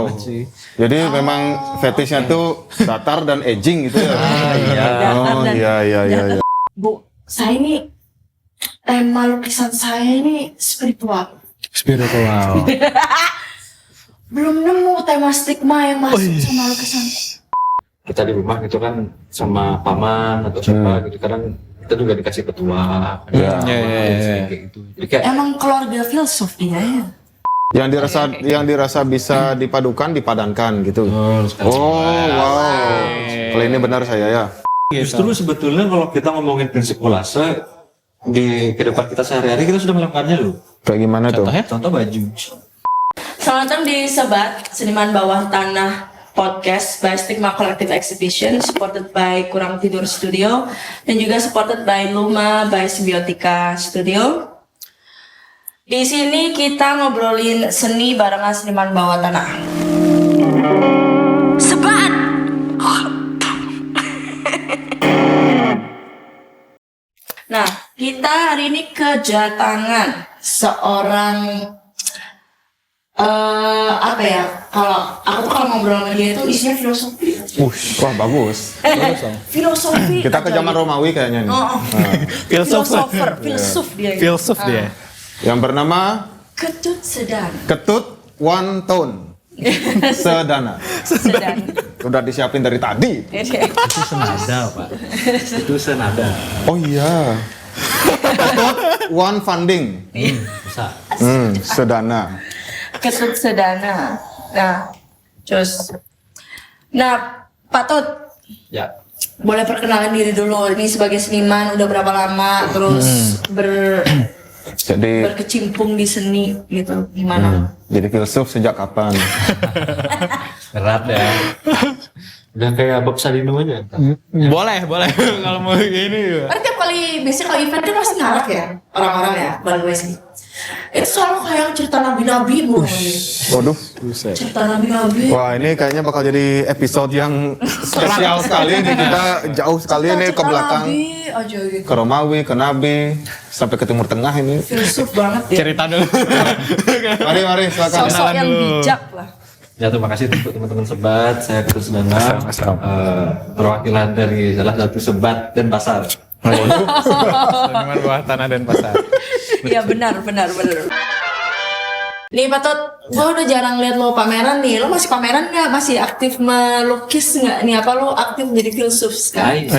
banget sih. Jadi memang fetishnya tuh datar dan aging gitu ya. Iya. Oh iya. Bu, saya ini tema lukisan saya ini spiritual. Spiritual. Belum nemu tema stigma yang masuk sama lukisan. Kita di rumah gitu kan sama paman atau siapa gitu kadang kita juga dikasih petua. Iya. Kayak gitu. Jadi kayak Emang keluarga filsuf dia ya? Yang dirasa bisa dipadukan dipadankan gitu. Oh wow. Kalau ini benar saya ya. justru sebetulnya kalau kita ngomongin prinsip kolase di kehidupan kita sehari-hari kita sudah melakukannya loh. Kayak gimana tuh? Contoh baju. Selamat datang di Sebat Seniman Bawah Tanah Podcast by Stigma Collective Exhibition, supported by Kurang Tidur Studio dan juga supported by Luma by Symbiotika Studio. Di sini kita ngobrolin seni barengan seniman bawah tanah. Sebat. Nah, kita hari ini kedatangan seorang apa ya? Kalau ngobrol sama dia itu isinya filosofi. Wah bagus. Filosofi. Kita ke zaman Romawi kayaknya nih. Filosofer, filsuf dia. Filsuf dia. Yang bernama Ketut Sedana. Ketut One Tone. Sedana. Sedana. Udah disiapin dari tadi. Itu senada pak. Itu senada. Oh iya. Ketut One Funding. Bisa. Sedana. Ketut Sedana. Nah, terus. Nah, Pak Tut, Ya. boleh perkenalan diri dulu. Ini sebagai seniman udah berapa lama? Terus Jadi berkecimpung di seni gitu. Gimana? jadi filsuf sejak kapan? Berat ya. Udah kayak Bob Sadino aja. Boleh. Kalau mau ini. Kan tiap kali, biasanya kalau event kan pasti ngarak ya orang-orang ya, bang gue sih. Itu selalu kayak cerita nabi-nabi bu. Waduh. Cerita nabi-nabi. Wah ini kayaknya bakal jadi episode yang spesial sekali nih, kita jauh sekali nih ke belakang, Nabi aja gitu. ke Romawi, ke Nabi, sampai ke Timur Tengah ini. Filsuf banget ya. Cerita dulu. Mari silakan. Sosok yang dulu. bijak lah. Ya terima kasih untuk teman-teman sebat. Saya Ketut Sedana, perwakilan dari salah satu sebat dan pasar. Seniman bawah tanah dan pasar. Iya benar. Nih Pak Tut, gue udah jarang lihat lo pameran nih. Lo masih pameran nggak? Masih aktif melukis nggak? Nih apa lo aktif jadi filsuf sekarang?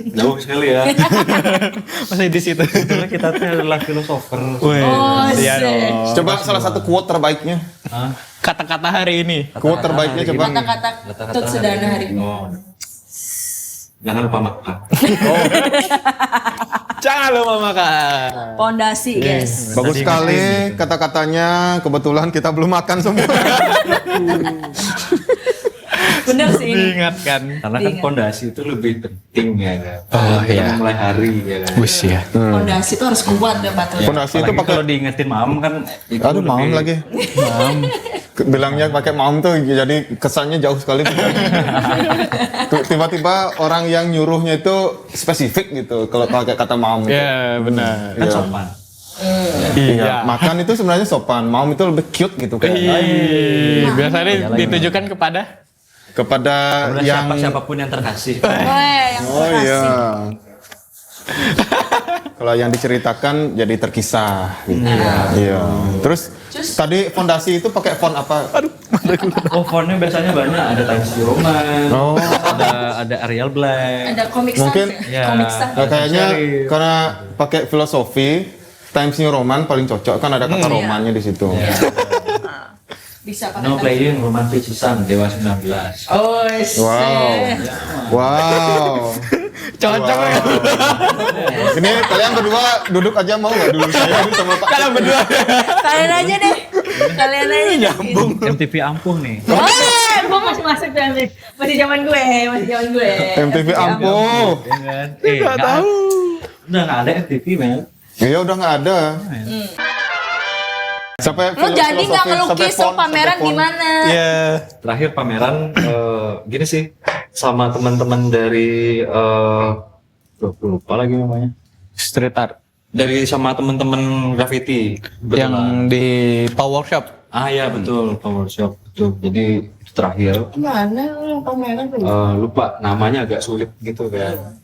Jauh sekali ya. Masih di situ. Karena kita tuh adalah filosofer. Wih, Oh, iya sih. dong. Coba salah satu quote terbaiknya. Kata-kata hari ini. Quote terbaiknya coba. Kata-kata Tut Sedana hari ini. Oh. Jangan lupa makan. Jangan lupa makan. Pondasi guys. Bagus sekali kata-katanya. Kebetulan kita belum makan semua. Bener sih ini. Diingatkan. Karena kan fondasi itu lebih penting ya kan. Oh, Kita iya. mulai hari ya kan. Wis ya. Pondasi itu harus kuat ya Pak Tut. Fondasi itu Apalagi pakai. kalau diingetin mam kan itu Aduh lebih- maam lagi. Bilangnya pakai maam tuh jadi kesannya jauh sekali. Tiba-tiba orang yang nyuruhnya itu spesifik gitu kalau pakai kata maam. Ya benar. kan Iya. sopan. Iya, makan itu sebenarnya sopan, maum itu lebih cute gitu kan. Biasanya ditujukan kepada Kepada yang siapapun yang terkasih. Yang oh terkasih. iya. Kalau yang diceritakan jadi terkisah gitu. Iya. Terus tadi fondasi itu pakai font apa? Oh, fontnya biasanya banyak, ada Times New Roman, Oh. ada Arial Black. Ada komik Mungkin, sans ya. komik sans. Nah, kayaknya Serif. karena pakai filosofi Times New Roman paling cocok kan ada kata romannya di situ. Bisa pakai No playing Roman Picisan Dewa 19. Oh, Wow. cocok ya. Ini kalian berdua duduk aja mau nggak dulu saya sama Pak? Kalau berdua Kalian aja deh. Kalian aja. Nyambung. MTV ampuh nih. Gue masih masuk dan masih zaman gue. MTV ampuh. Ya kan? Nggak tahu. Udah nggak ada MTV men. Iya udah nggak ada. Sampai Lo jadi nggak ngelukis lo pameran di mana? Iya. Terakhir pameran gini sih sama teman-teman dari lupa lagi namanya. Street art Dari sama teman-teman graffiti. yang di Power Workshop. Ya betul, Power Shop betul. Jadi itu terakhir. Mana pameran? Lupa namanya agak sulit gitu kan.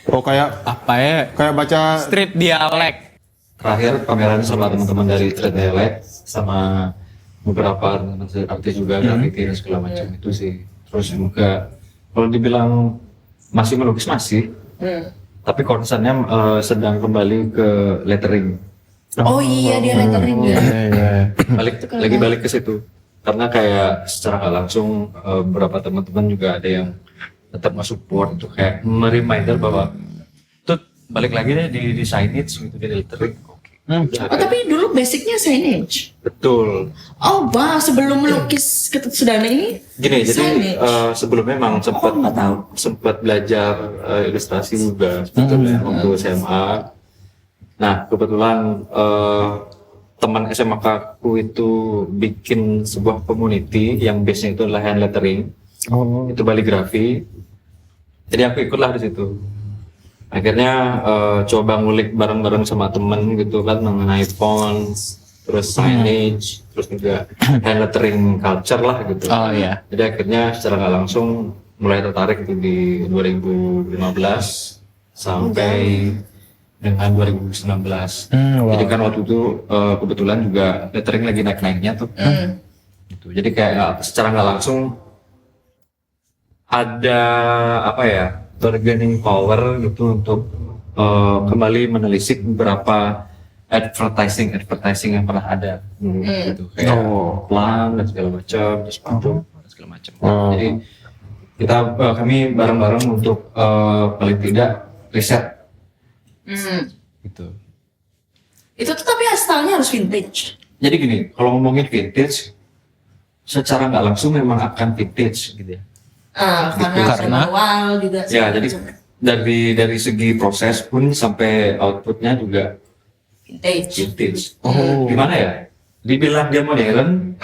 Oh kayak Apa ya? kayak baca Street dialek. Terakhir pameran sama teman-teman dari Trade Dialect sama beberapa artis juga graffiti dan segala macam itu sih. Terus juga kalau dibilang masih melukis masih, tapi concernnya sedang kembali ke lettering. Oh iya dia lettering ya. Balik ke situ karena kayak secara nggak langsung beberapa teman-teman juga ada yang tetap nge-support untuk kayak mereminder bahwa tuh balik lagi deh di signage gitu di lettering. Oh tapi dulu basicnya signage. Betul. Oh wow, sebelum melukis Ketut Sudana ini Gini, jadi signage. sebelumnya memang sempat belajar ilustrasi juga sebetulnya waktu SMA. Nah kebetulan teman SMA aku itu bikin sebuah community yang base-nya itu adalah hand lettering, itu baligrafi. Jadi aku ikutlah di situ. Akhirnya coba ngulik bareng-bareng sama temen gitu kan mengenai fonts, terus signage, terus juga hand lettering culture lah gitu. Oh iya. Jadi akhirnya secara nggak langsung mulai tertarik itu di 2015 sampai dengan 2019. Jadi kan waktu itu kebetulan juga lettering lagi naik-naiknya tuh. Gitu. Jadi kayak secara nggak langsung ada apa ya, bargaining power gitu untuk kembali menelisik beberapa advertising yang pernah ada gitu kayak plan dan segala macam, terus sepatu dan segala macam. Jadi kita kami bareng-bareng untuk paling tidak riset gitu. Itu tuh tapi stylenya harus vintage. Jadi gini, kalau ngomongin vintage secara nggak langsung memang akan vintage gitu ya. Karena manual juga. Ya, jadi dari segi proses pun sampai outputnya juga vintage. Gimana ya? Dibilang dia modern,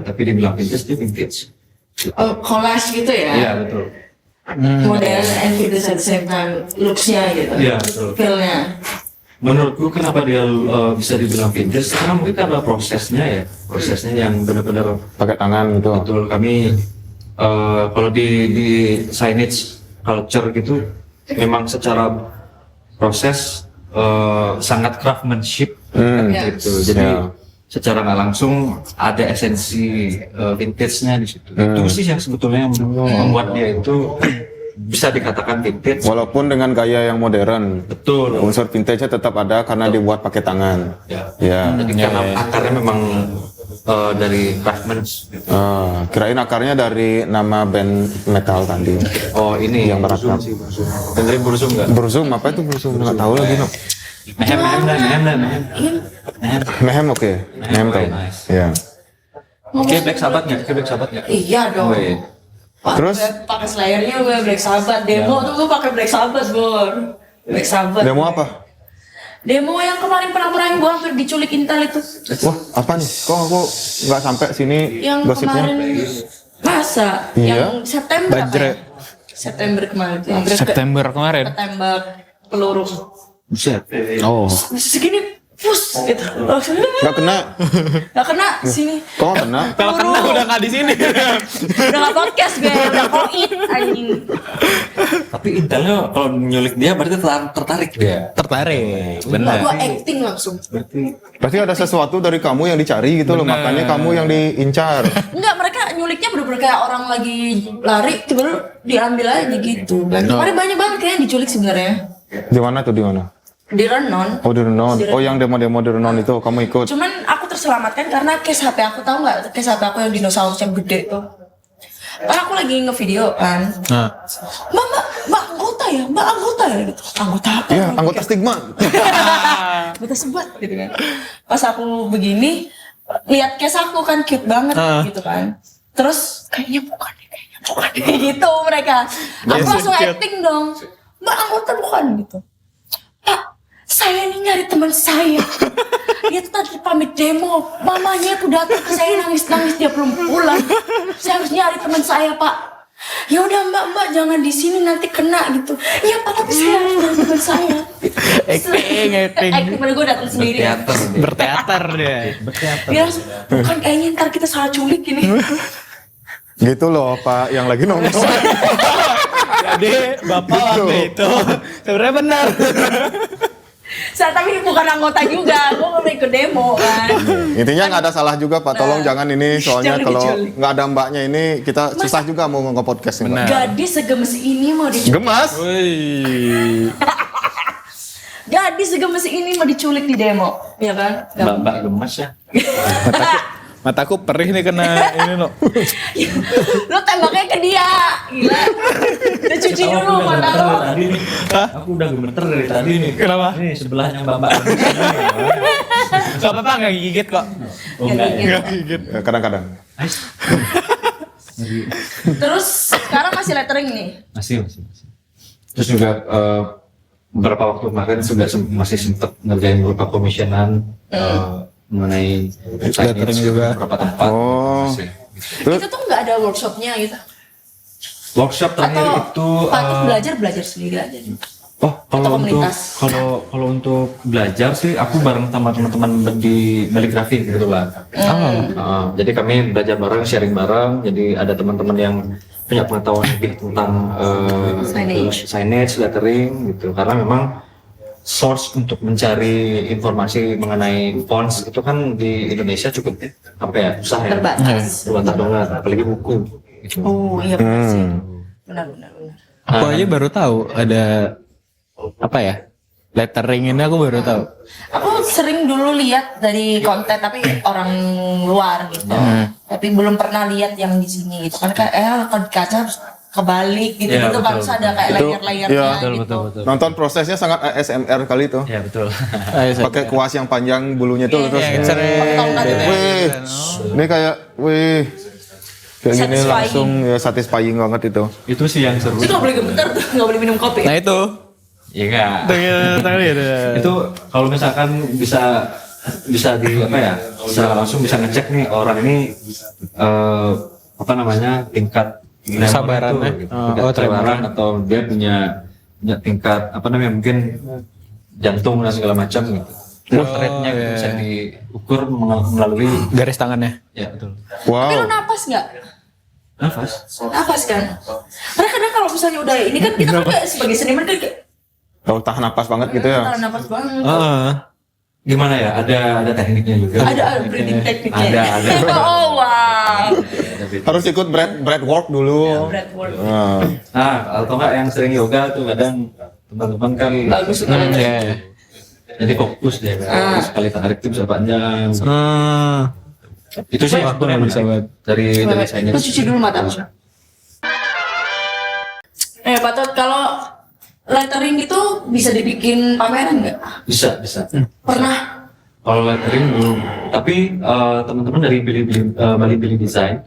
tapi dibilang vintage, dia vintage. Collage gitu ya? Iya, betul. Modern and vintage at the same time, looks-nya gitu. Iya, betul. Feel-nya. Menurutku kenapa dia bisa dibilang vintage? Karena mungkin karena prosesnya yang benar-benar pakai tangan gitu. betul. Kami kalau di signage culture gitu memang secara proses sangat craftsmanship gitu. Jadi secara nggak langsung ada esensi vintage-nya di situ. Itu sih yang sebetulnya membuat dia itu bisa dikatakan vintage. Walaupun dengan gaya yang modern. Betul. Unsur vintage-nya tetap ada karena dibuat pakai tangan. Ya. Jadi karena akarnya memang dari craftsmanship. Gitu. Kirain akarnya dari nama band metal tadi. Oh ini yang beratap. Dengerin Burzum nggak? Burzum apa itu Burzum? Nggak tahu lagi. No. Mehem oke. Mehem tahu. Ya. Oke, Black Sabbath nggak? Iya dong. Oh, iya. Terus? Pakai slayernya gue Black Sabbath. Demo tuh gue pakai Black Sabbath, Bor. Black Sabbath. Demo apa? Demo yang kemarin pernah gue hampir diculik Intel itu. Wah, apa nih? Kok aku nggak sampai sini Yang gosipnya? kemarin masa? Iya. Yang September apa Bajre. ya? September kemarin. Yang September kemarin. Tembak peluru. Buset. Oh. Segini, pus gitu. Nggak kena. Gak kena sini. Kok nggak kena? Kalau kena udah nggak di sini. Udah gak podcast gue, udah koit anjing. Tapi Intelnya kalau nyulik dia berarti tertarik dia. Tertarik. Gue Benar. acting langsung. Pasti ada sesuatu dari kamu yang dicari gitu loh, makanya kamu yang diincar. Enggak, mereka nyuliknya bener-bener kayak orang lagi lari, tiba-tiba diambil aja gitu. Dan kemarin banyak banget kayak yang diculik sebenarnya. Di mana tuh, di mana? Di Renon. Oh, di Renon. Oh, yang demo-demo di Renon itu kamu ikut. Cuman aku terselamatkan karena case HP aku, tahu nggak? Case HP aku yang dinosaurus yang gede tuh. Kan aku lagi ngevideo kan. Mbak anggota ya gitu. Anggota apa? Iya, anggota stigma. Anggota sebat gitu kan. Pas aku begini, lihat case aku kan cute banget gitu kan. Terus kayaknya bukan gitu mereka. Aku langsung acting dong. Mbak anggota bukan gitu. Pak, saya ini nyari teman saya. Dia tuh tadi pamit demo. Mamanya tuh datang ke saya nangis-nangis dia belum pulang. Saya harus nyari teman saya, Pak. ya udah mbak jangan di sini nanti kena gitu. Ya Pak, tapi saya harus dari teman saya. Acting pada gue datang sendiri. Berteater dia. Dia langsung, bukan kayaknya ntar kita salah culik ini. Gitu loh Pak yang lagi nongkrong. Jadi bapak waktu itu sebenarnya benar. Saya tapi bukan anggota juga, gue mau ikut demo kan. Intinya nggak ada salah juga Pak, tolong jangan ini soalnya Jangan kalau diculik. nggak ada mbaknya ini kita susah juga mau nge-podcast nih Pak. Gadis segemes ini mau diculik. Gemas? Wih. Gadis segemes ini mau diculik di demo, ya kan? Mbak gemes ya. Mataku perih nih kena ini loh. Lu tembaknya ke dia, gila. Udah cuci dulu mata lu. Tadi nih. Aku udah gemeter dari tadi nih. Kenapa? Nih sebelahnya Mbak. Gak apa-apa, gak gigit kok. Oh enggak ya. Ya, kadang-kadang. Terus sekarang masih lettering nih. Masih. Terus juga beberapa waktu kemarin juga masih sempat ngerjain beberapa komisionan mengenai Lettering juga. beberapa tempat. Oh. Masih. Itu tuh nggak ada workshopnya gitu. Workshop terakhir Atau itu Patut belajar sendiri aja. oh kalau untuk komunitas. kalau untuk belajar sih aku bareng sama teman-teman di Baligrafi gitu lah. Jadi kami belajar bareng, sharing bareng. Jadi ada teman-teman yang punya pengetahuan lebih tentang signage, lettering gitu. Karena memang source untuk mencari informasi mengenai fonts itu kan di Indonesia cukup apa ya susah ya. Terbatas. Terbatas banget, apalagi buku. Gitu. Oh iya benar sih. Benar. Aku aja baru tahu ada apa ya? Lettering ini aku baru tahu. Aku sering dulu lihat dari konten tapi orang luar gitu. Tapi belum pernah lihat yang di sini gitu. Kan kayak kalau di kaca harus kebalik gitu Iya, gitu kan betul. harus ada kayak Itu, layer-layernya iya, gitu. Nonton prosesnya sangat ASMR kali itu. Ya betul. Pakai kuas yang panjang bulunya tuh terus. Iya, Tongkat itu ya. Wih, ini kayak kayak gini Satisfying. langsung ya satisfying banget itu. Itu sih yang seru. Itu nggak boleh gemeter tuh, nggak boleh minum kopi. Nah itu. Iya enggak. Itu kalau misalkan bisa di apa ya? Bisa langsung bisa ngecek nih orang ini apa namanya tingkat Kesabarannya. gitu. Oh, Tingkat tremor. kesabaran atau dia punya tingkat apa namanya mungkin jantung dan segala macam gitu. Rate-nya gitu bisa diukur melalui Garis tangannya. ya betul. Tapi lu Wow. napas nggak? Nafas Kan? Karena kadang kalau misalnya udah ini kan kita kan kayak sebagai seniman kan kayak Oh, tahan napas banget gitu ya. tahan napas banget. gimana ya? Ada tekniknya juga. Ada breathing tekniknya. Ada. Oh wow. Harus ikut breath work dulu. Breath work. Nah, Nah, atau enggak yang sering yoga tuh kadang teman-teman kan Bagus tuh kalau Iya. jadi fokus dia kan. Sekali tarik tuh bisa panjang. Itu sih Aku nggak bisa banget. dari saya Terus cuci dulu mata. Pak Tot, kalau lettering itu bisa dibikin pameran nggak? bisa. Pernah? Kalau lettering belum, tapi teman-teman dari Bali Bili Design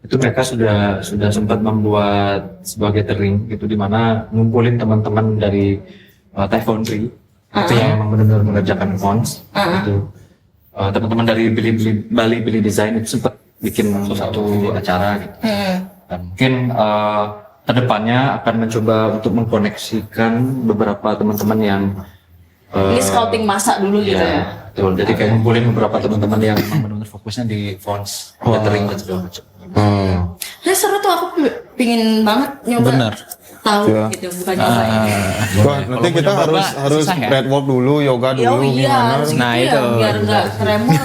itu mereka sudah sempat membuat sebuah gathering gitu di mana ngumpulin teman-teman dari Thai Foundry itu yang memang benar-benar mengerjakan fonts gitu. Teman-teman dari Bali Bili Design itu sempat bikin satu acara gitu. Dan mungkin kedepannya akan mencoba untuk mengkoneksikan beberapa teman-teman yang Ini scouting masa dulu gitu ya? betul. Jadi kayak ngumpulin beberapa teman-teman yang memang benar-benar fokusnya di fonts, lettering dan segala macam. Nah seru tuh, aku pingin banget nyoba. Bener. Tahu Iya. gitu, bukan nyoba ya. wah, nanti kita mau nyoba, harus susah ya? breath work dulu, yoga Ya dulu iya, gimana. harus Nah, gitu itu. ya, biar nggak tremor.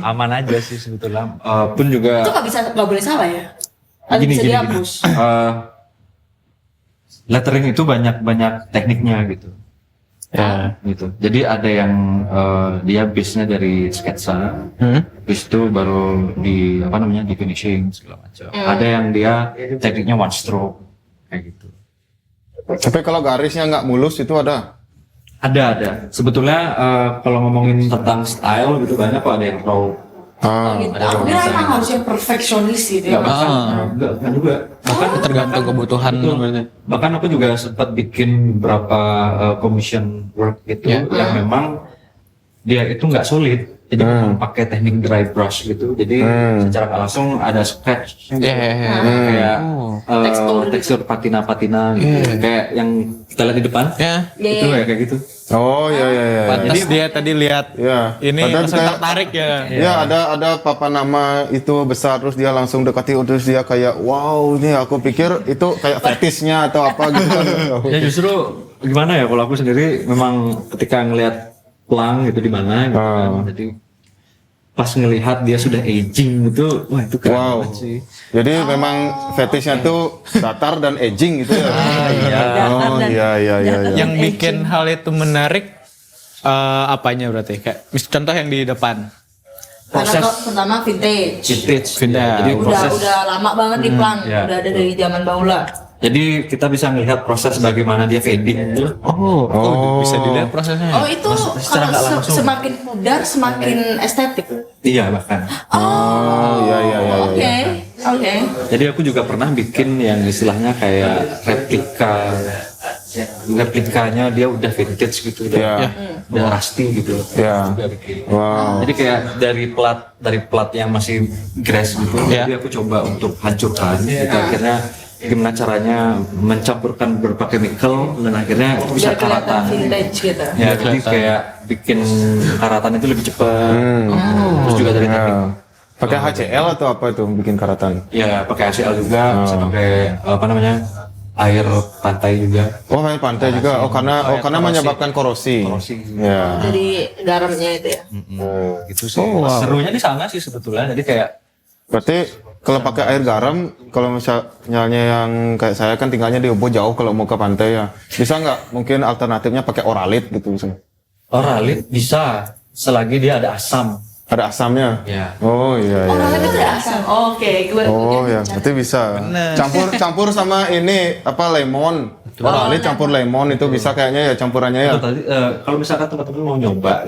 Aman aja sih sebetulnya. Pun juga Itu nggak boleh salah ya? Atau bisa dihapus? lettering itu banyak tekniknya gitu. Ya. Gitu. Jadi ada yang dia base-nya dari sketsa, habis itu baru di apa namanya di finishing segala macam. Ada yang dia tekniknya one stroke kayak gitu. Tapi kalau garisnya nggak mulus itu ada. Ada. Sebetulnya kalau ngomongin tentang style gitu banyak kok, ada yang raw. Oh, gitu. Aku kira emang harus yang perfeksionis gitu ya. Enggak juga. Bahkan Tergantung kebutuhan. berarti. bahkan aku juga sempat bikin beberapa commission work gitu yang memang dia itu nggak sulit. Jadi memang pakai teknik dry brush gitu. Jadi secara nggak langsung ada scratch gitu. Kayak tekstur patina-patina gitu. Kayak yang kita lihat di depan. Itu kayak gitu. Oh iya. Pantas dia tadi lihat Ya. ini Padahal langsung kayak- tertarik ya. Ya ada papan nama itu besar terus dia langsung dekati terus dia kayak wow ini aku pikir itu kayak fetisnya atau apa gitu. Ya justru gimana ya kalau aku sendiri memang ketika ngelihat pelang gitu di mana gitu kan. Jadi pas ngelihat dia sudah aging gitu, wah itu keren Wow. banget sih. Jadi memang fetishnya tuh datar dan aging gitu ya. Oh iya. Yang bikin hal itu menarik apanya berarti? Kayak contoh yang di depan. Karena pertama vintage. Vintage. Jadi proses. Udah lama banget di pelang, ya. udah ada dari zaman baula. Jadi kita bisa melihat proses bagaimana dia fading gitu. Bisa dilihat prosesnya. Oh itu secara nggak kalau langsung. semakin pudar semakin estetik. Iya bahkan. Oh iya. Oke. Jadi aku juga pernah bikin yang istilahnya kayak replikanya dia udah vintage gitu, udah rusty gitu. Ya. Juga bikin. Wow. Jadi kayak dari plat yang masih grass gitu, jadi aku coba untuk hancurkan. Gitu. Akhirnya gimana caranya mencampurkan beberapa chemical dan akhirnya itu bisa Biar kelihatan karatan. vintage gitu. Ya, jadi kayak bikin karatan itu lebih cepat. Terus juga dari teknik. Pakai HCl atau apa itu bikin karatan? Ya pakai HCl juga, bisa pakai apa namanya air pantai juga. Oh air pantai juga. Oh karena menyebabkan korosi. Ya. Jadi garamnya itu ya. Gitu sih. Serunya di sana sih sebetulnya. Jadi kayak Berarti kalau pakai air garam, kalau misalnya yang kayak saya kan tinggalnya di Ubud jauh kalau mau ke pantai ya, bisa nggak mungkin alternatifnya pakai oralit gitu misalnya? oralit bisa selagi dia ada asam. Ada asamnya? Ya. Oh iya. Oh, namanya itu ada asam. Oke, gue Oh ya, berarti bisa. Campur sama ini apa lemon. Oralit campur lemon itu bisa kayaknya ya campurannya ya. Itu tadi kalau misalkan teman-teman mau nyoba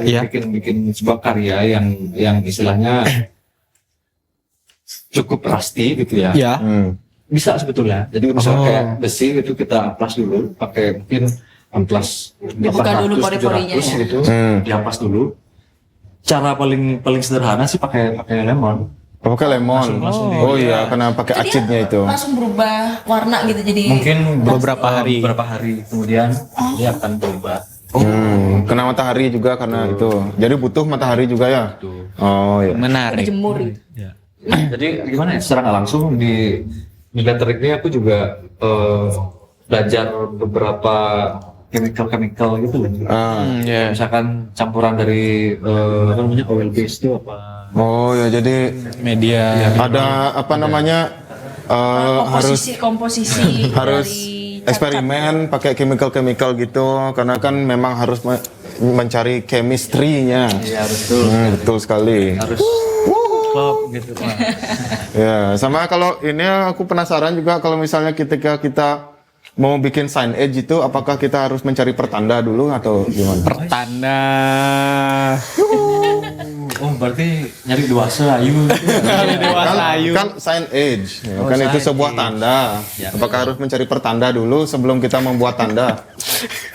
bikin sebuah karya yang istilahnya cukup rusty gitu ya. Iya. Bisa sebetulnya. Jadi misalnya kayak besi itu kita amplas dulu pakai mungkin amplas Dibuka dulu 800, pori-porinya 700 ya. gitu. Diampas dulu. Cara paling sederhana sih pakai lemon. Oh, pakai lemon. Langsung Oh iya, karena pakai acidnya itu. langsung berubah warna gitu jadi. Mungkin Beberapa hari. kemudian dia akan berubah. Kena matahari juga karena itu. Jadi butuh matahari juga ya. Oh iya. Menarik. Dijemur. Jadi gimana ya? Secara nggak langsung di lettering ini aku juga belajar beberapa chemical gitu loh. Ya. Misalkan campuran dari apa namanya oil base itu apa? Oh ya, jadi Media. ada apa namanya komposisi harus dari eksperimen pakai chemical gitu karena kan memang harus mencari chemistry-nya. Iya betul. Betul sekali. Harus klop gitu. Ya, sama kalau ini aku penasaran juga kalau misalnya ketika kita mau bikin sign edge itu apakah kita harus mencari pertanda dulu atau gimana? Pertanda. Oh berarti nyari dua ayu. Kan sign edge, ya, kan itu sign sebuah edge. tanda. Apakah harus mencari pertanda dulu sebelum kita membuat tanda?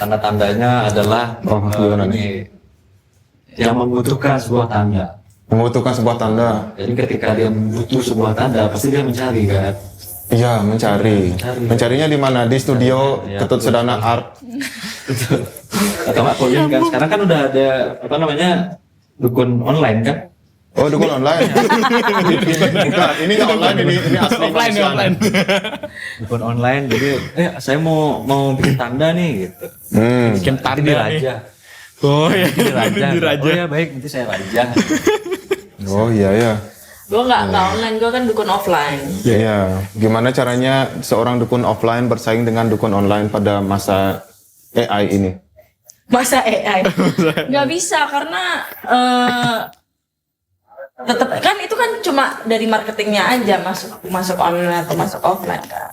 Tanda-tandanya adalah gimana ini yang membutuhkan sebuah tanda. Membutuhkan sebuah tanda. Jadi ketika dia butuh sebuah tanda pasti dia mencari kan. Iya, mencari. Mencarinya di mana? Di studio Ketut Sedana Art. Atau nggak kuliah kan? Sekarang kan udah ada apa namanya dukun online kan? Oh, dukun online. Bukan, ini nggak online, ini asli Offline, manusia. offline. Dukun online. Jadi saya mau bikin tanda nih gitu. Bikin Nanti tanda di nih. raja. Oh ya. Di raja. Di raja. Oh ya baik nanti saya raja. Oh iya ya. Gue nggak online, gue kan dukun offline. Iya. Gimana caranya seorang dukun offline bersaing dengan dukun online pada masa AI ini? Masa AI? Nggak bisa karena tetap kan itu kan cuma dari marketingnya aja masuk online atau masuk offline kan.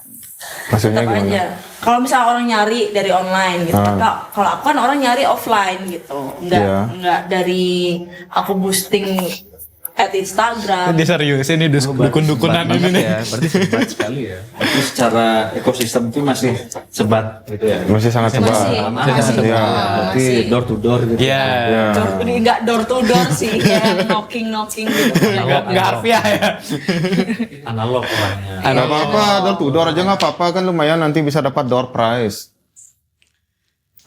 Maksudnya Tetap gimana? aja. Kalau misalnya orang nyari dari online gitu, kalau aku kan orang nyari offline gitu, nggak dari aku boosting Instagram. Dia serius ini dukun-dukunan ini nih. Ya, berarti sebat sekali ya. Berarti secara ekosistem itu masih sebat gitu ya. Masih sangat sebat. Masih. Iya. Berarti door to door gitu. Iya. Enggak door to door sih, kayak knocking gitu. Enggak harfiah ya. Analog orangnya. Nggak apa-apa, door to door aja nggak apa-apa kan lumayan nanti bisa dapat door prize.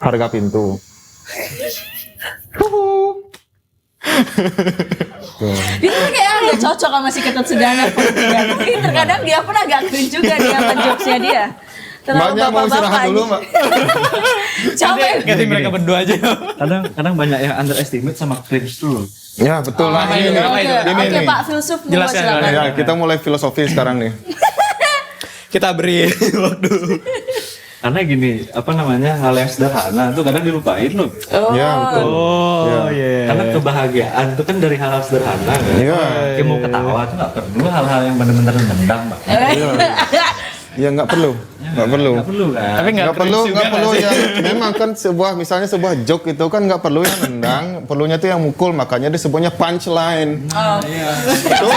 Harga pintu. Itu kayak agak cocok sama si Ketut Sudana. Tapi terkadang dia pun agak cringe juga dia apa jokesnya dia. Terlalu Mbaknya mau istirahat bapak-bapak dulu, aja. Mbak. Capek. Ganti mereka berdua aja. Kadang banyak yang underestimate sama cringe tuh. Ya betul lah Apa ini. itu? Apa itu? Oke, Pak Filsuf mau Jelaskan, silakan. Ya, kita mulai filosofi sekarang nih. Kita beri waktu. Karena gini, apa namanya, hal yang sederhana tuh kadang dilupain loh. Ya betul. Oh iya. Karena kebahagiaan itu kan dari hal-hal sederhana kan. Iya. Kayak mau ketawa tuh nggak perlu hal-hal yang benar-benar mendam, Mbak. Ya nggak perlu. Nggak perlu. Nggak perlu kan. Tapi Nggak perlu, cringe nggak juga perlu nggak sih? ya. Memang kan misalnya sebuah joke itu kan nggak perlu yang nendang, perlunya tuh yang mukul, makanya disebutnya punchline. Tuh,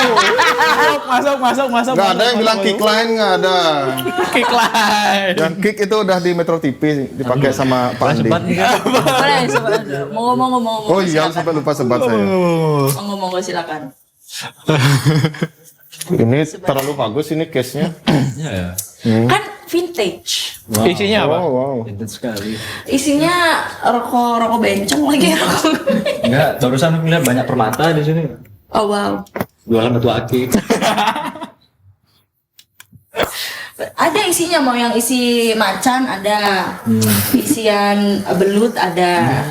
Masuk. nggak ada yang bilang kick line, nggak ada. Kick line. Yang kick itu udah di Metro TV dipakai sama Pak Andi. Sebat nih kan. Boleh, mau ngomong. Oh iya, sampai lupa sebat saya. Ngomong silakan. Ini terlalu bagus ini case-nya. Iya. Kan vintage. Isinya apa? Oh, wow. Intens sekali. Isinya rokok bencong lagi rokok. Enggak, barusan aku lihat banyak permata di sini. Oh wow. Jualan batu akik. Ada isinya, mau yang isi macan ada, isian belut ada,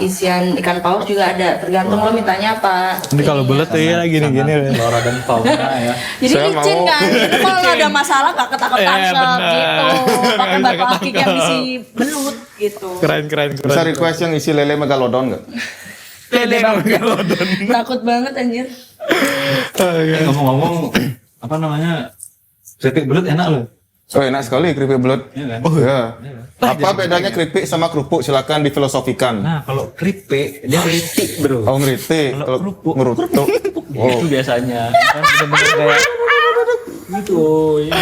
isian ikan paus juga ada. Tergantung lo mintanya apa. Ini kalau belet tuh ya gini-gini. Flora dan fauna ya. Jadi Saya licin mau- kan, itu kalau ada masalah gak ketakut-tangkep bener. gitu. Pakai batu Nggak akik yang isi belut gitu. Keren. Bisa request yang isi lele megalodon nggak? Lele megalodon. Takut banget anjir. Ngomong-ngomong, apa namanya, keripik belut enak loh. Oh enak sekali keripik belut. Iya kan? Oh ya. Apa bedanya keripik sama kerupuk? Silakan difilosofikan. Nah, kalau keripik dia kritik bro. Oh ngeritik. Kalau kerupuk. ngerutuk. Oh. Itu biasanya. Kan bener-bener kayak gitu. Ya.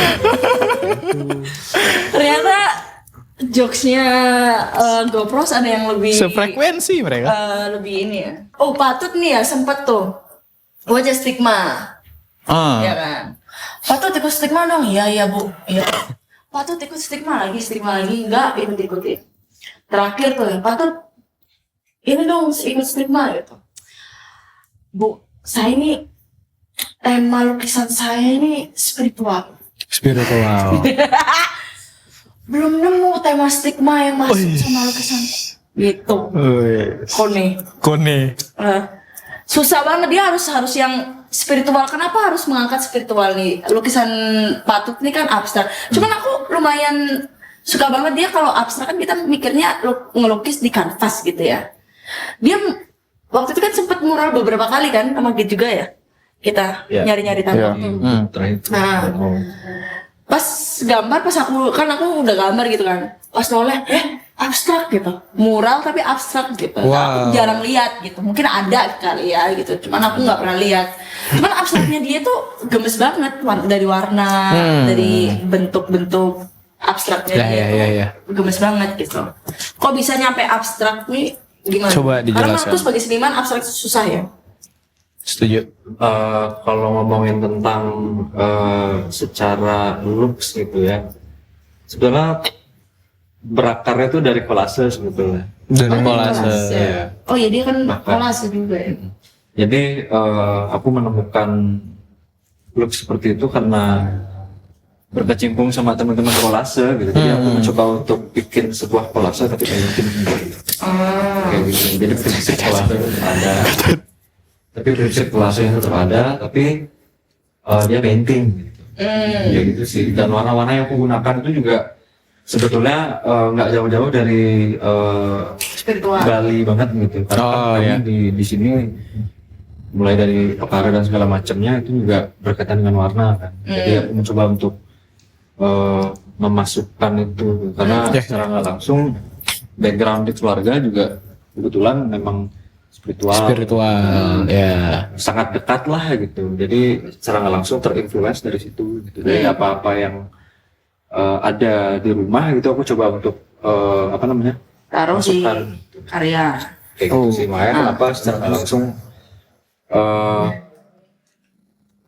Ternyata jokesnya GoPros ada yang lebih Sefrekuensi mereka. lebih ini ya. Oh patut nih ya sempet tuh wajah stigma ya kan. Patut ikut stigma dong. Iya bu. Iya. Patut ikut stigma lagi enggak ikutin. Terakhir tuh ya patut ini dong ikut stigma gitu. Bu, saya ini tema lukisan saya ini spiritual. Belum nemu tema stigma yang masuk sama lukisan gitu. Kone. Susah banget, dia harus yang spiritual. Kenapa harus mengangkat spiritual nih? Lukisan Patut ini kan abstrak. Cuman aku lumayan suka banget dia kalau abstrak kan kita mikirnya ngelukis di kanvas gitu ya. Dia waktu itu kan sempat mural beberapa kali kan sama Git juga ya. Kita nyari-nyari tato. Terakhir. Nah, pas gambar pas aku udah gambar gitu kan. Pas noleh abstrak gitu. Mural tapi abstrak gitu. Aku jarang lihat gitu. Mungkin ada kali ya gitu. Cuman aku nggak pernah lihat. Cuman abstraknya dia tuh gemes banget dari warna, dari bentuk-bentuk abstraknya dia. Iya. Gemes banget gitu. Kok bisa nyampe abstrak nih gimana? Coba Karena dijelaskan. aku sebagai seniman abstrak itu susah ya. Setuju. Kalau ngomongin tentang secara looks gitu ya, sebenarnya berakarnya itu dari kolase sebetulnya. Dari Kolase. kolase. Oh iya dia kan Bahkan. kolase juga ya. Jadi aku menemukan look seperti itu karena berkecimpung sama teman-teman kolase gitu. Jadi aku mencoba untuk bikin sebuah kolase tapi painting gitu. Kayak gitu. Jadi prinsip kolase itu tetap ada. Tapi prinsip kolase itu tetap ada, tapi dia painting gitu. Ya gitu sih. Dan warna-warna yang aku gunakan itu juga sebetulnya nggak jauh-jauh dari Spiritual. Bali banget gitu. Karena kami di sini mulai dari pekara dan segala macamnya itu juga berkaitan dengan warna kan. Jadi aku mencoba untuk memasukkan itu karena secara nggak langsung background di keluarga juga kebetulan memang Spiritual, ya. sangat dekat lah gitu. Jadi secara nggak langsung terinfluence dari situ gitu. Dari apa-apa yang ada di rumah gitu aku coba untuk Taruh di masukkan karya. kayak gitu sih. Makanya kenapa secara nggak langsung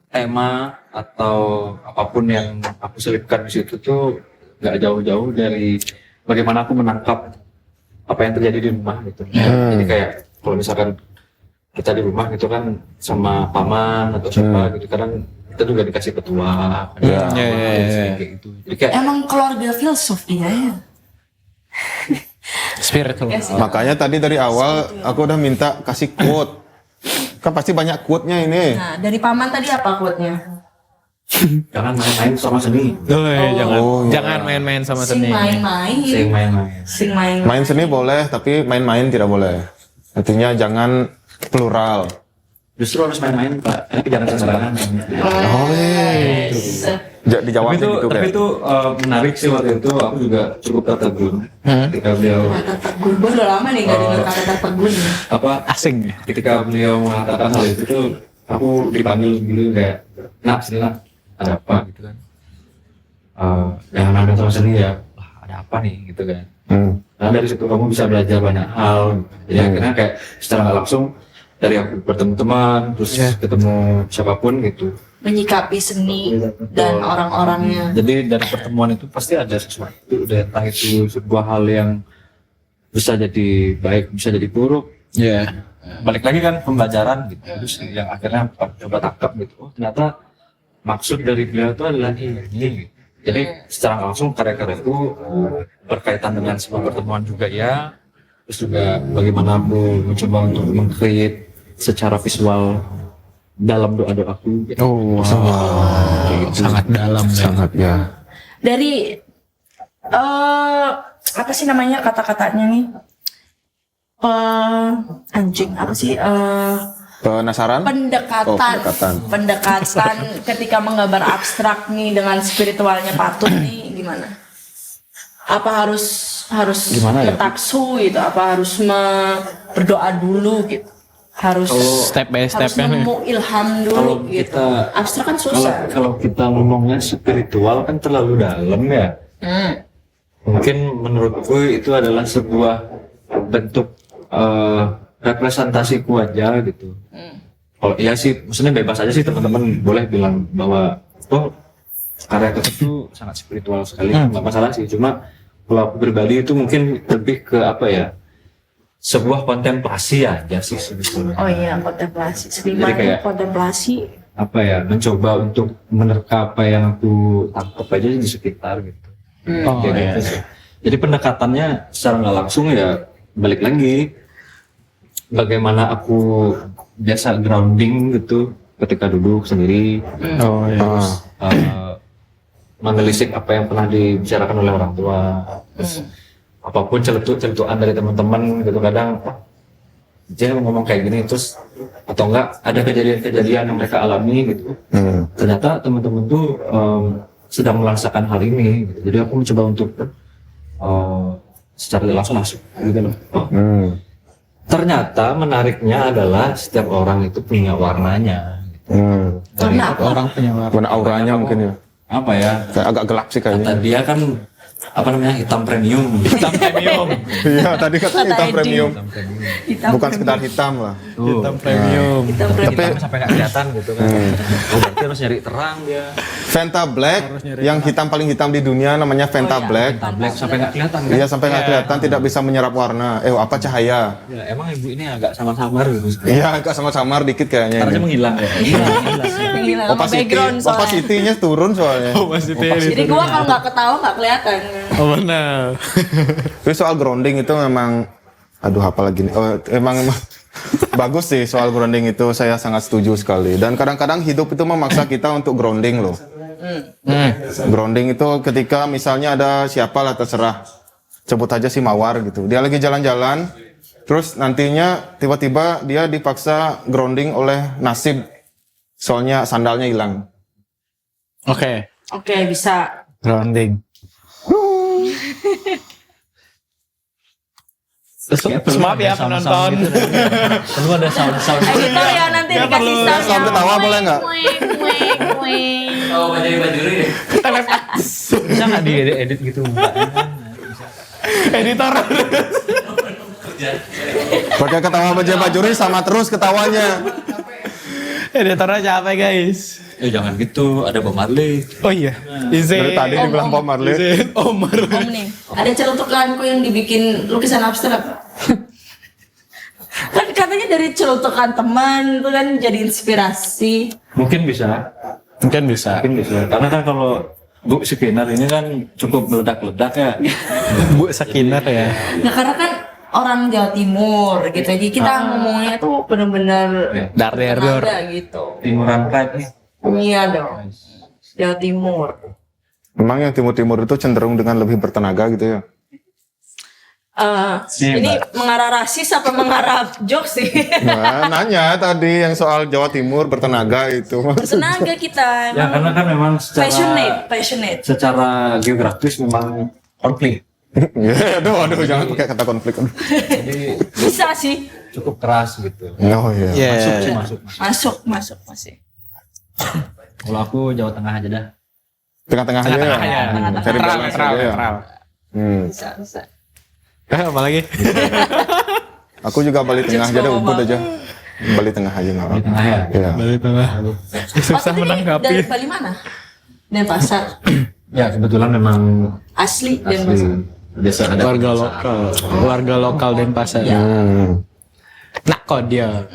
tema atau apapun yang aku selipkan di situ tuh nggak jauh-jauh dari bagaimana aku menangkap apa yang terjadi di rumah gitu. Jadi kayak kalau misalkan kita di rumah gitu kan sama paman atau siapa gitu, kadang kita juga dikasih petua, kayak gitu. Jadi kayak Emang keluarga filsuf dia ya. Spiritual. Makanya tadi dari awal aku udah minta kasih quote. Kan pasti banyak quote-nya ini. Nah, dari paman tadi apa quote-nya? jangan main-main sama seni, Jangan main-main sama Sing seni. main-main. sering main-main. Sing main. Main seni boleh, tapi main-main tidak boleh. Artinya jangan plural. Justru harus main-main Pak, tapi jangan sembarangan. Oh, dijawabnya Tapi itu, gitu tapi kayak. itu menarik sih waktu itu aku juga cukup tertegun ketika beliau Kata tegun. Gue udah lama nih gak dengar kata tegun. apa Asing. ketika beliau mengatakan hal itu tuh aku dipanggil gitu kayak nak sini nak ada apa gitu kan. Jangan main sama seni ya. Wah, ada apa nih gitu kan. Nah dari situ kamu bisa belajar banyak hal. Jadi akhirnya kayak secara nggak langsung dari aku bertemu teman, terus ketemu siapapun gitu. Menyikapi seni dan orang-orangnya. Jadi dari pertemuan itu pasti ada sesuatu, entah itu sebuah hal yang bisa jadi baik, bisa jadi buruk. Ya. Balik lagi kan pembelajaran gitu. Terus yang akhirnya coba tangkap gitu. Oh ternyata maksud dari beliau itu adalah ini. Jadi secara langsung karya-karya itu berkaitan dengan sebuah pertemuan juga ya. Terus juga bagaimana aku mencoba untuk meng-create secara visual dalam doa-doaku gitu. Oh, sangat dalam ya. Sangat ya. Dari apa sih namanya kata-katanya nih? Anjing apa sih? Penasaran? Pendekatan ketika menggambar abstrak nih dengan spiritualnya Patut nih gimana? Apa harus Gimana ya? bertaksu gitu? Apa harus berdoa dulu gitu? Harus Step by harus step-nya nih. nemu ilham dulu Kalau gitu. kita- Abstrak kan susah. Kalau kita ngomongnya spiritual kan terlalu dalam ya. Mungkin menurutku itu adalah sebuah bentuk representasiku aja gitu. Kalau iya sih, maksudnya bebas aja sih teman-teman boleh bilang bahwa karya itu sangat spiritual sekali, nggak masalah sih. Cuma kalau aku pribadi itu mungkin lebih ke apa ya? Sebuah kontemplasi aja sih sebetulnya. Oh iya, kontemplasi. Seniman Jadi kayak- kontemplasi. Apa ya? Mencoba untuk menerka apa yang aku tangkap aja di sekitar gitu. Oh, Kayak iya. gitu sih. Jadi pendekatannya secara nggak langsung ya balik lagi bagaimana aku biasa grounding gitu ketika duduk sendiri, Oh, ya. menelisik apa yang pernah dibicarakan oleh orang tua, terus apapun celutukan dari teman-teman gitu. Kadang dia ngomong kayak gini terus atau enggak ada kejadian-kejadian yang mereka alami gitu. Ternyata teman-teman tuh sedang merasakan hal ini gitu. Jadi aku mencoba untuk secara langsung masuk gitu loh. Ternyata menariknya adalah setiap orang itu punya warnanya gitu. Karena apa? Orang punya warna. Warna auranya mungkin ya. Apa ya, Kayak agak gelap sih kayaknya. kata dia kan apa namanya, hitam premium. Hitam premium. Iya, tadi katanya hitam Edi. premium. Hitam Bukan sekedar hitam lah. Hitam premium. Hitam premium. Hitam sampai nggak kelihatan gitu kan. Oh, berarti harus nyari terang dia. Venta Black, yang hitam paling hitam di dunia namanya Venta Black. Hitam black sampai nggak kelihatan kan. Iya, sampai nggak kelihatan, tidak bisa menyerap warna. Apa cahaya? Ya, emang ibu ini agak samar-samar gitu. Iya, agak samar-samar dikit kayaknya. Karena ini. menghilang ya. Gila, sama background soalnya. Opacity-nya turun soalnya. Jadi gua kalau nggak ketawa nggak kelihatan. Oh, benar. Tapi soal grounding itu memang, aduh apa lagi nih? Emang bagus sih soal grounding itu, saya sangat setuju sekali. Dan kadang-kadang hidup itu memaksa kita untuk grounding loh. Grounding itu ketika misalnya ada siapa lah terserah, sebut aja si Mawar gitu. Dia lagi jalan-jalan, terus nantinya tiba-tiba dia dipaksa grounding oleh nasib, soalnya sandalnya hilang. Oke. Oke, bisa. Grounding. Maaf ya penonton. Perlu ada sound-sound. Editor ya nanti dikasih Sound soundnya. ketawa boleh nggak? Oh, baju-baju ini. Bisa nggak diedit gitu mukanya? Editor. Pakai ketawa bajuri sama terus ketawanya. Editornya capek guys. Jangan gitu, ada Bob Marley. Oh iya. Izin. Dari tadi dibilang Bob Marley. Izin. Omar. Om nih, ada celutukanku yang dibikin lukisan abstrak. Kan katanya dari celutukan teman itu kan jadi inspirasi. Mungkin bisa. Mungkin bisa. Karena kan kalau Bu Sikinar ini kan cukup meledak-ledak ya. Bu Sakinar ya. Nah karena kan orang Jawa Timur gitu, jadi kita ngomongnya tuh bener-bener Dar. tenaga gitu. Timuran pride nih. Iya dong, Jawa Timur. Memang yang timur-timur itu cenderung dengan lebih bertenaga gitu ya. Ini mengarah rasis apa mengarah jokes sih? Nah, nanya tadi yang soal Jawa Timur bertenaga itu. Tenaga kita Ya emang karena kan memang passionate. secara geografis memang konflik. Ya, aduh, jangan pakai kata konflik. Jadi Bisa sih, cukup keras gitu. Oh iya. Yeah. Masuk. masuk masih. Kalau aku Jawa Tengah aja dah. Tengah-tengah aja ya. Tengah-tengah. Cari balance aja ya. Bisa. Apa lagi? Aku juga Bali Tengah aja deh, Ubud aja. Bali Tengah aja nggak apa-apa. Tengah ya. Iya. Bali Tengah. Susah Tadi menanggapi. Dari Bali mana? Denpasar. Ya kebetulan memang Asli Denpasar. desa ada Warga lokal Denpasar. Nah kok dia.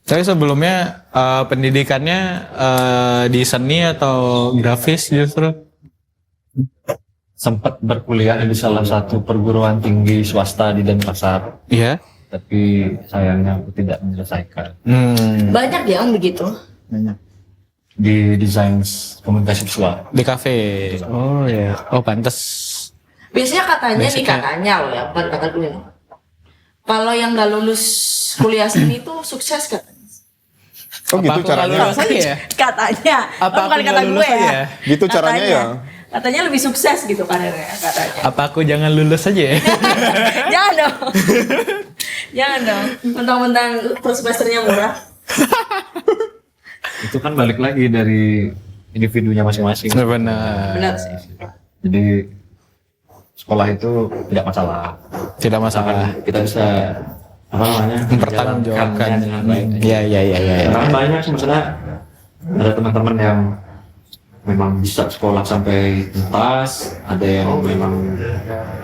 Tapi sebelumnya pendidikannya di seni atau grafis justru? sempat berkuliah di salah satu perguruan tinggi swasta di Denpasar, Iya. tapi sayangnya aku tidak menyelesaikan. Banyak ya yang begitu. Di desain komunikasi visual. Di kafe. Oh ya. Oh pantas. Biasanya katanya nih katanya loh ya, bukan kata gue. Kalau yang nggak lulus kuliah seni itu sukses katanya. Oh gitu caranya. Lulus aja ya? Katanya. Apa bukan aku kata nggak gue lulus ya. aja? Gitu caranya Katanya. ya. Katanya lebih sukses gitu karirnya katanya. Apa aku jangan lulus aja ya? Jangan dong. Jangan dong. Mentang-mentang per semesternya murah. Itu kan balik lagi dari individunya masing-masing. Benar. Benar sih. Jadi sekolah itu tidak masalah. Tidak masalah. Kita bisa apa namanya Mempertanggungjawabkan. menjalankannya dengan baik. Iya. Karena banyak sebenarnya ada teman-teman yang memang bisa sekolah sampai tuntas, ada yang memang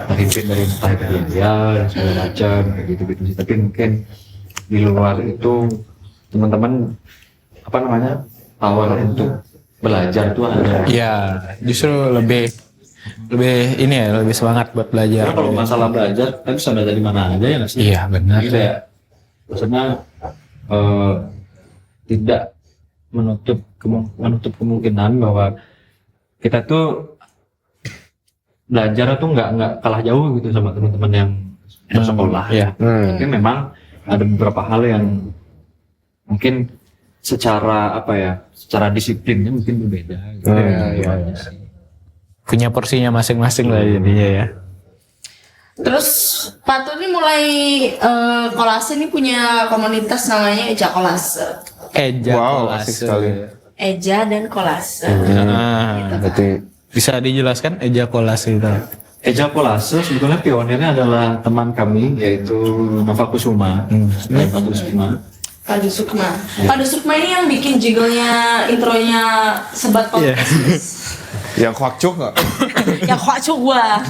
terhimpit dari entah itu biaya dan segala macam kayak gitu sih. Tapi mungkin di luar itu teman-teman apa namanya power untuk belajar itu ada. Iya. Justru lebih ini ya, lebih semangat buat belajar. Karena kalau masalah belajar, kan bisa belajar di mana aja ya nggak sih? Iya benar. Jadi kayak maksudnya tidak menutup kemungkinan bahwa kita tuh belajar tuh nggak kalah jauh gitu sama teman-teman yang bersekolah. Iya. Tapi memang ada beberapa hal yang mungkin secara secara disiplinnya mungkin berbeda. Gitu. Iya. Punya porsinya masing-masing lah jadinya ya. Terus Patu ini mulai kolase ini punya komunitas namanya Eja Kolase. Eja Wow, kolase. asik sekali. Eja dan Kolase. Berarti Bisa dijelaskan Eja kolase itu? Eja Kolase sebetulnya pionirnya adalah teman kami yaitu Nova Kusuma. Nova Kusuma. Padu Sukma. Padu Sukma ini yang bikin jinglenya, intronya Sebat Podcast. yang kuakcuk nggak? Yang kuat gua.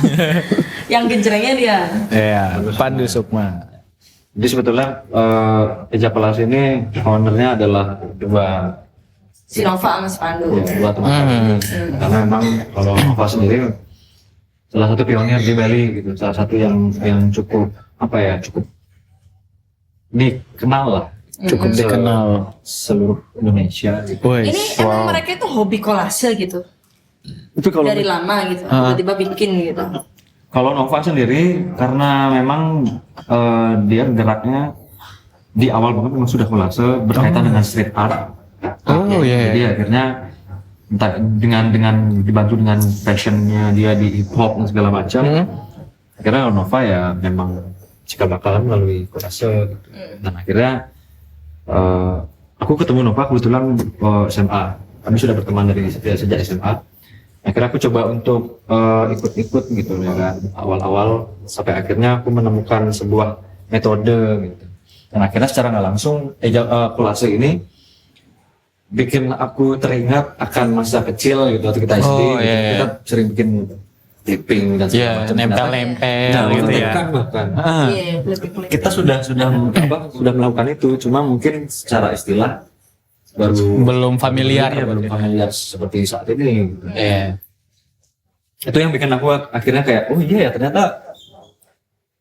Yang genjrengnya dia. Iya. Pandu Sukma. Jadi sebetulnya Eja Kolase ini ownernya adalah dua Si Nova sama si Pandu. dua teman kami. Karena memang kalau Nova sendiri salah satu pionir di Bali gitu, salah satu yang cukup cukup dikenal lah, Cukup dikenal. seluruh Indonesia. Gitu. Woi. Ini emang mereka itu hobi kolase gitu. Itu kalau Dari lama gitu. Tiba-tiba bikin gitu. kalau Nova sendiri karena memang dia geraknya di awal banget memang sudah kolase berkaitan dengan street art. Oh iya. Jadi akhirnya entah dengan dibantu dengan passionnya dia di hip hop dan segala macam. Akhirnya Nova ya memang cikal bakalan melalui kolase gitu. Dan akhirnya aku ketemu Nova kebetulan SMA. Kami sudah berteman dari sejak SMA. Akhirnya aku coba untuk ikut-ikut gitu ya kan, awal-awal sampai akhirnya aku menemukan sebuah metode gitu. Dan akhirnya secara nggak langsung kolase ini bikin aku teringat akan masa kecil gitu waktu kita SD. Oh, gitu. iya, iya. Kita sering bikin tipping dan segala Iya, macam. nempel-nempel Nah, gitu ya. bahkan Iya, lebih kulit. kita sudah melakukan itu, cuma mungkin secara istilah Belum familiar ya, ya, belum familiar seperti saat ini gitu. Iya. Itu yang bikin aku akhirnya kayak oh iya ya ternyata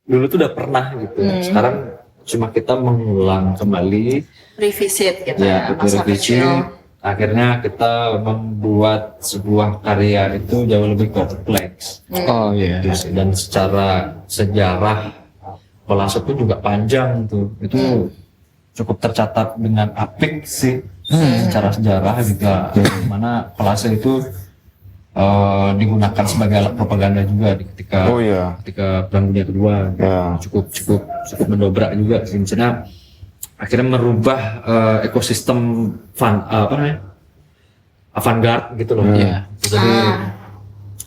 dulu tuh udah pernah gitu. Sekarang cuma kita mengulang kembali Revisit gitu ya, masa revisi. kecil. Akhirnya kita membuat sebuah karya itu jauh lebih kompleks. Oh iya. Gitu sih. Dan secara sejarah kolase pun juga panjang tuh. Itu cukup tercatat dengan apik sih secara sejarah juga. Mana kolase itu digunakan sebagai alat propaganda juga ketika Oh iya. ketika Perang Dunia Kedua. Ya. Cukup mendobrak juga sih. Misalnya akhirnya merubah ekosistem avant-garde gitu loh. Iya. Jadi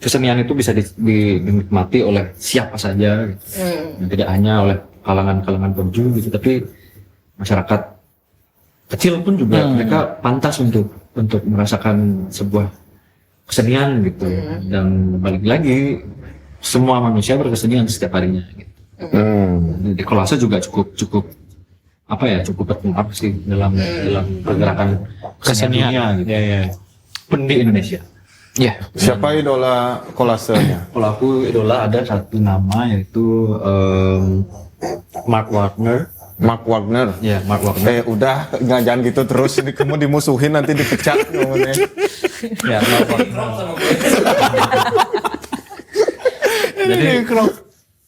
kesenian itu bisa dinikmati oleh siapa saja gitu. Tidak hanya oleh kalangan-kalangan berju gitu, tapi masyarakat kecil pun juga mereka pantas untuk merasakan sebuah kesenian gitu. Dan balik lagi semua manusia berkesenian setiap harinya gitu. Di kolase juga cukup berpengaruh sih dalam pergerakan kesenian dunia gitu. Iya. Pun di Indonesia. Iya. Siapa idola kolasenya? Kalau aku idola ada satu nama yaitu Mark Wagner. Mark Wagner. Ya, Mark Wagner. Udah jangan gitu terus, kamu dimusuhin nanti dipecat ngomongnya. Ya, Mark Wagner.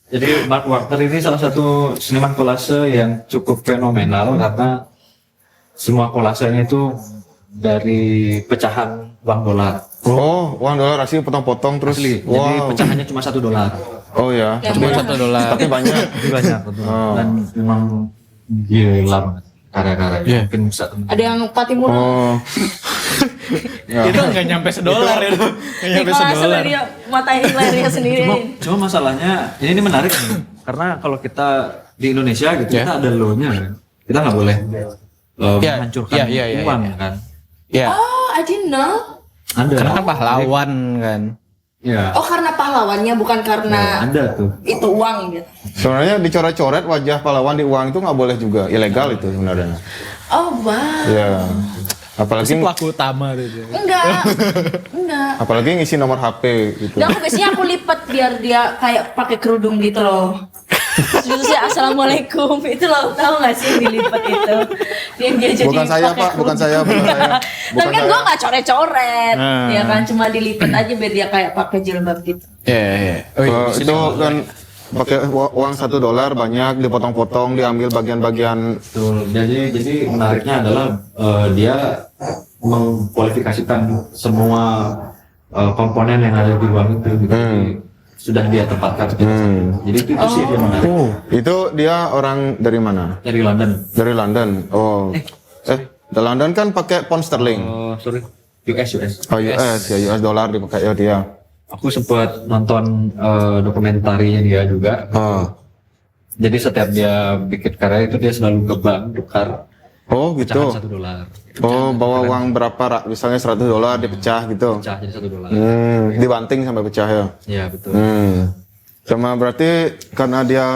Jadi Mark Wagner ini salah satu seniman kolase yang cukup fenomenal karena semua kolasenya itu dari pecahan uang dolar. Oh, uang dolar asli potong-potong terus. Asli. Jadi Wow. pecahannya cuma $1. Oh ya. Cuma $1. Tapi banyak. Banyak betul. Dan memang gila banget karya-karya. Iya. Mungkin bisa teman. Ada yang Patimura. Oh. Itu nggak nyampe $1 itu. Nggak Di nyampe kelas $1. dia matain layarnya sendiri. Cuma masalahnya ini menarik nih. Karena kalau kita di Indonesia gitu Ya. kita ada law-nya kan. Kita nggak boleh Ya, menghancurkan ya, uang ya. kan. Ya. Oh, I didn't know. Ada. Karena kan pahlawan kan. Ya. Oh, karena pahlawannya bukan karena Ada tuh. itu uang gitu. Sebenarnya dicoret-coret wajah pahlawan di uang itu nggak boleh juga, ilegal itu sebenarnya. Oh, wow. Ya. Apalagi Pelaku utama tuh. Enggak. apalagi ngisi nomor HP gitu. Dan aku biasanya aku lipat biar dia kayak pakai kerudung gitu loh. Terus sih assalamualaikum itu loh, tahu nggak sih yang dilipat itu? Dia jadi Bukan saya, pakai Pak, bukan kerudung. saya, bukan saya. Tapi Bukan kan saya. gue nggak coret-coret, Nah. ya kan cuma dilipat aja biar dia kayak pakai jilbab gitu. Iya. Oh, iya. Itu kan pakai uang $1 banyak dipotong-potong, diambil bagian-bagian. Betul. Jadi menariknya adalah dia mengkualifikasikan semua komponen yang ada di uang itu. Gitu. Jadi, sudah dia tempatkan. Jadi itu sih dia menarik. Itu dia orang dari mana? Dari London. Dari London. Oh. Di London kan pakai pound sterling. Sorry. US. Oh, US ya, US dollar dipakai ya dia. Aku sempat nonton dokumentarinya dia juga. Oh. Jadi setiap dia bikin karya itu dia selalu ke bank tukar Oh, gitu. pecahan $1. Oh, bawa uang berapa, Rak? Misalnya $100 dipecah gitu. Pecah jadi $1. Dibanting sampai pecah ya. Ya betul. Sama berarti karena dia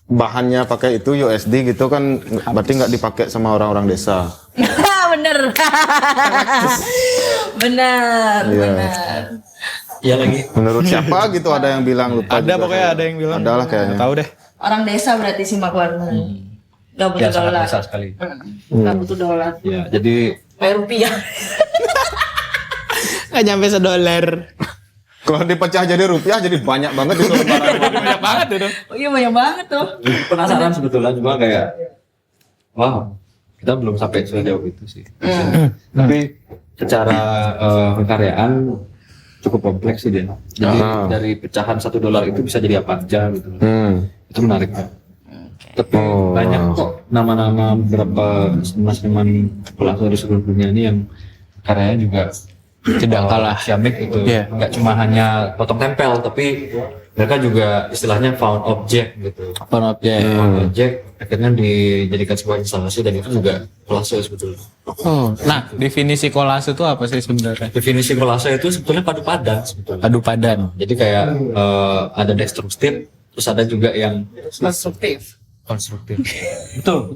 bahannya pakai itu USD gitu kan, berarti nggak dipakai sama orang-orang desa. Bener. Bener. Iya. Bener. Iya lagi. Menurut siapa gitu ada yang bilang lupa. Ada juga pokoknya saya. ada yang bilang. Ada lah kayaknya. Nggak tahu deh. Orang desa berarti si Mark Warner. Gak butuh Ya sangat dolar. besar sekali. Gak butuh dolar. Ya jadi Pakai rupiah. Nggak nyampe $1. Kalau dipecah jadi rupiah jadi banyak banget di lembaran. Banyak banget itu. Oh iya banyak banget tuh. penasaran sebetulnya cuma kayak wow kita belum sampai sejauh itu sih. Tapi secara kekaryaan cukup kompleks sih dia. Jadi dari pecahan $1 itu bisa jadi apa aja gitu. Itu itu menarik kan. Tapi banyak kok nama-nama beberapa seniman kolase di seluruh dunia ini yang karyanya juga Tidak kalah. ciamik gitu. Iya. Nggak cuma hanya potong tempel, tapi mereka juga istilahnya found object gitu. Found object. Found object akhirnya dijadikan sebuah instalasi dan itu juga kolase sebetulnya. Oh, nah definisi kolase itu apa sih sebenarnya? Definisi kolase itu sebetulnya padu padan sebetulnya. Padu padan. Jadi kayak ada destruktif, terus ada juga yang konstruktif. Betul.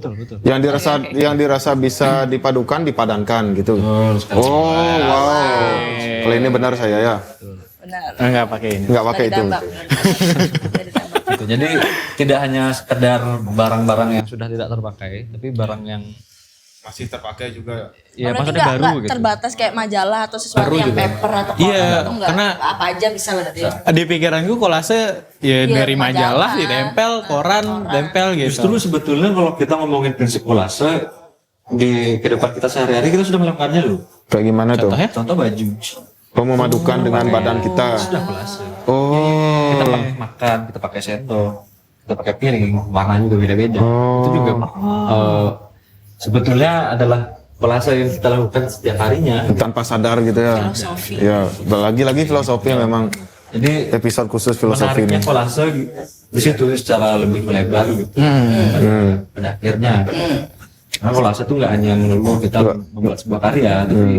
Yang dirasa bisa dipadukan, dipadankan gitu. Oh, wow. Kalau ini benar saya ya. Benar. Enggak pakai ini. Nggak pakai itu. Gitu. Jadi tidak hanya sekedar barang-barang yang sudah tidak terpakai, tapi barang yang Masih terpakai juga. ya Berarti maksudnya nggak baru gitu. terbatas kayak majalah atau sesuatu Baru yang juga. paper atau Iya, koran atau enggak, karena- apa aja bisa berarti. Di pikiranku kolase ya Iya, dari majalah, majalah. ditempel, koran, tempel gitu. Justru sebetulnya kalau kita ngomongin prinsip kolase di kehidupan kita sehari-hari kita sudah melakukannya loh. Kayak gimana tuh? Contohnya? Contoh baju Oh, memadukan dengan badan kita. sudah kolase. Oh. Kita pakai makan, kita pakai sendok, kita pakai piring, warnanya juga beda-beda. Itu juga sebetulnya adalah kolase yang kita lakukan setiap harinya. Tanpa sadar gitu ya. Filosofi. Ya, lagi-lagi filosofi memang Jadi episode khusus filosofi menariknya ini. kolase di situ secara lebih melebar gitu. Pada akhirnya, karena kolase itu nggak hanya melulu kita membuat sebuah karya, tapi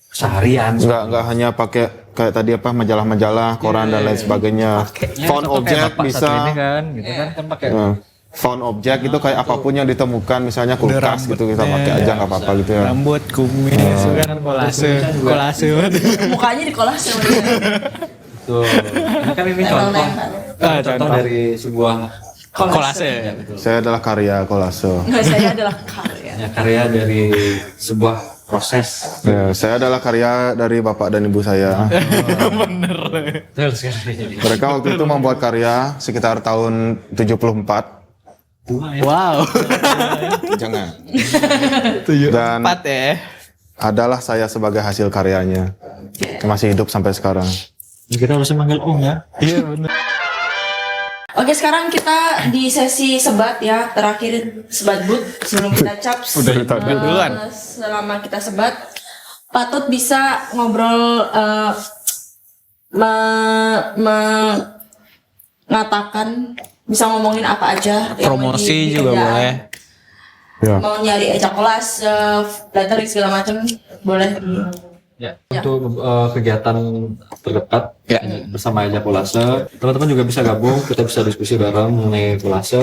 keseharian. Nggak hanya pakai kayak tadi apa majalah-majalah, koran dan lain sebagainya. Found Contoh kayak object bapak satu ini bisa. kan, gitu kan pakai. Found object itu kayak apapun yang ditemukan, misalnya kulkas gitu kita pakai aja nggak apa-apa gitu ya. Rambut, kumis, itu kan kolase banget. Mukanya di kolase Tuh, ini kan ini contoh, contoh dari sebuah Kolase. Saya adalah karya kolase. Nggak, saya adalah karya. ya, karya dari sebuah proses. Ya, saya adalah karya dari bapak dan ibu saya. Betul sekali. Mereka waktu itu membuat karya sekitar tahun 74. Wow. Jangan. 4 Dan ya. adalah saya sebagai hasil karyanya. Masih hidup sampai sekarang. Kita harus manggil Om ya. Iya benar. Oke, sekarang kita di sesi sebat ya, terakhir sebat but sebelum kita caps. Udah ditanya duluan. Selama kita sebat, patut bisa ngobrol mengatakan bisa ngomongin apa aja yang mau Promosi di juga kerjaan. boleh. Ya. Mau nyari ejakulasi, lettering segala macam boleh. Ya, untuk kegiatan terdekat Ya. bersama Eja Kolase, teman-teman juga bisa gabung, kita bisa diskusi bareng mengenai kolase.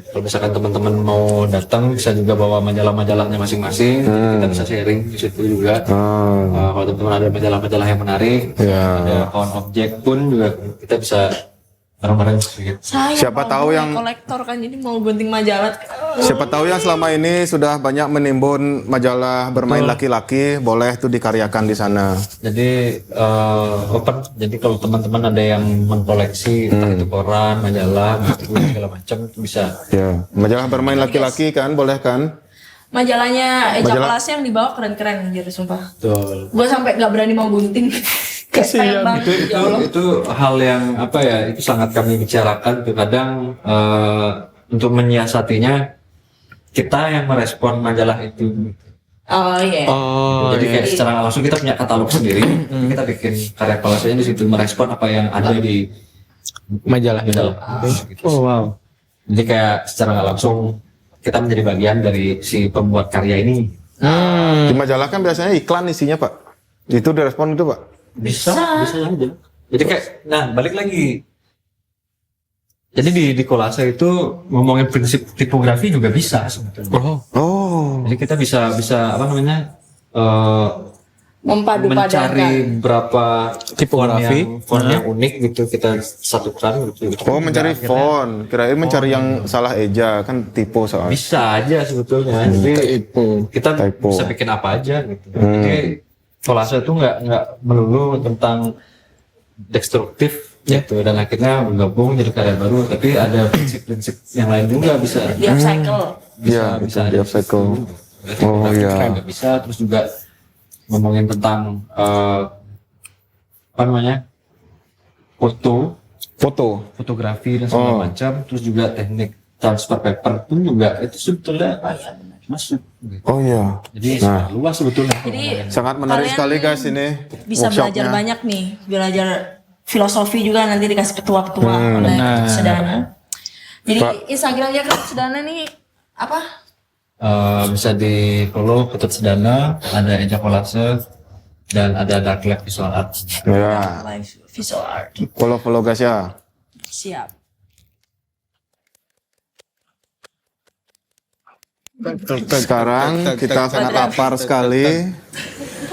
Kalau misalkan teman-teman mau datang, bisa juga bawa majalah-majalahnya masing-masing, kita bisa sharing di situ juga. Kalau teman-teman ada majalah-majalah yang menarik, Ya. ada found object pun juga kita bisa bareng-bareng gitu. Saya Siapa tahu yang- kolektor kan, jadi mau gunting majalah. Siapa tahu yang selama ini sudah banyak menimbun majalah bermain laki-laki, boleh tuh dikaryakan di sana. Jadi open. Jadi kalau teman-teman ada yang mengkoleksi entah itu koran, majalah, buku segala macam itu bisa. Ya, majalah bermain laki-laki kan, boleh kan? Majalahnya ejakulasi yang dibawa keren-keren jadi sumpah. Betul. Gue sampai nggak berani mau gunting. Kayak pengen banget. Ya Allah. Itu hal yang apa ya? Itu sangat kami bicarakan. Kadang untuk menyiasatinya kita yang merespon majalah itu. Oh iya. Oh, Jadi kayak secara nggak langsung kita punya katalog sendiri. Kita bikin karya kolasenya di situ merespon apa yang ada di majalah. majalah. Gitu. Oh wow. Jadi kayak secara nggak langsung kita menjadi bagian dari si pembuat karya ini. Di majalah kan biasanya iklan isinya, Pak. Itu direspon itu, Pak. Bisa aja. Jadi kayak, nah balik lagi. Jadi di kolase itu ngomongin prinsip tipografi juga bisa sebetulnya. Oh. Jadi kita bisa apa namanya Mempadu-padankan. mencari berapa Tipografi. font yang unik gitu kita satukan gitu. Oh, mencari font. Kirain mencari yang salah eja, kan tipe soalnya. Bisa aja sebetulnya. Jadi kita Typo. bisa bikin apa aja gitu. Jadi kolase itu nggak melulu tentang destruktif gitu dan akhirnya bergabung jadi karya baru, tapi ada prinsip-prinsip yang lain juga bisa. Di upcycle. Iya, bisa di upcycle. Oh, iya. Juga bisa, terus juga ngomongin tentang apa namanya foto fotografi dan segala macam, terus juga teknik transfer paper pun juga itu sebetulnya masuk. Gitu. Oh iya. Jadi sangat luas sebetulnya. Jadi Sangat menarik kalian sekali guys ini bisa belajar workshopnya. banyak nih, belajar filosofi juga nanti dikasih ketua-ketua oleh Ketut Sedana. Jadi Instagramnya Ketut Sedana nih apa? Bisa di follow Ketut Sedana, ada Eja Kolase dan ada Dark Lab Visual Art. Ya, Live visual art. follow guys ya. Siap. Sekarang kita sangat lapar sekali.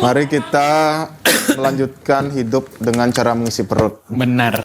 Mari kita melanjutkan hidup dengan cara mengisi perut. Benar.